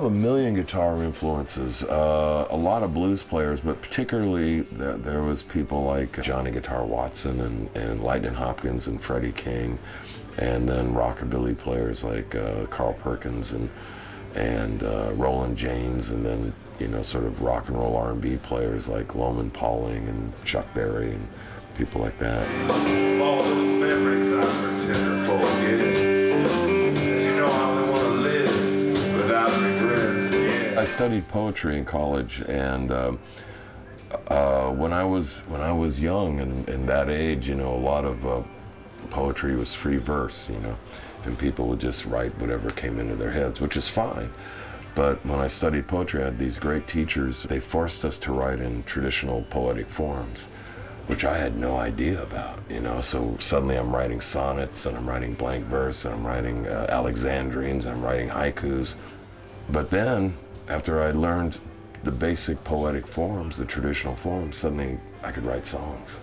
a million guitar influences, a lot of blues players, but particularly there was people like Johnny Guitar Watson and Lightning Hopkins and Freddie King, and then rockabilly players like Carl Perkins and Roland James, and then, you know, sort of rock and roll R&B players like Loman Pauling and Chuck Berry and people like that. All those memories I pretend to forget. As you know, I only want to live without regrets. Yeah. I studied poetry in college, and when I was young and that age, you know, a lot of poetry was free verse, you know, and people would just write whatever came into their heads, which is fine. But when I studied poetry, I had these great teachers. They forced us to write in traditional poetic forms, which I had no idea about, you know. So suddenly I'm writing sonnets, and I'm writing blank verse, and I'm writing Alexandrines, I'm writing haikus. But then, after I learned the basic poetic forms, the traditional forms, suddenly I could write songs.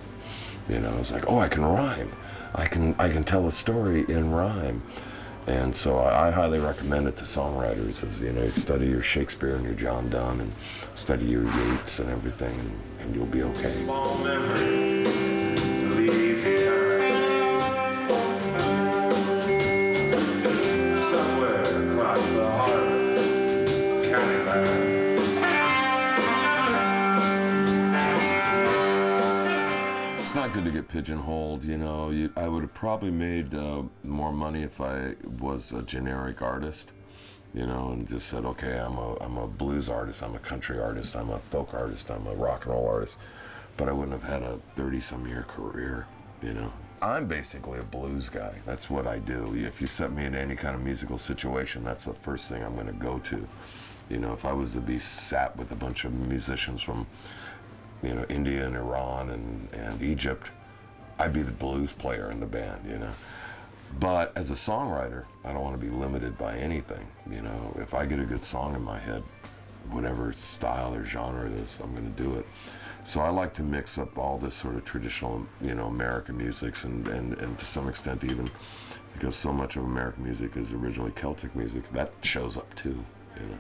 You know, it's like, oh, I can rhyme. I can tell a story in rhyme. And so I highly recommend it to songwriters, as, you know, study your Shakespeare and your John Donne, and study your Yeats and everything, and you'll be okay. Small memory to leave behind. Somewhere across the harbor, county line. It's not good to get pigeonholed, you know. I would have probably made more money if I was a generic artist, you know, and just said, okay, I'm a blues artist, I'm a country artist, I'm a folk artist, I'm a rock and roll artist, but I wouldn't have had a 30-some-year career, you know. I'm basically a blues guy. That's what I do. If you set me in any kind of musical situation, that's the first thing I'm going to go to. You know, if I was to be sat with a bunch of musicians from, you know, India and Iran and Egypt, I'd be the blues player in the band, you know. But as a songwriter, I don't want to be limited by anything, you know. If I get a good song in my head, whatever style or genre it is, I'm going to do it. So I like to mix up all this sort of traditional, you know, American musics, and to some extent even, because so much of American music is originally Celtic music, that shows up too, you know.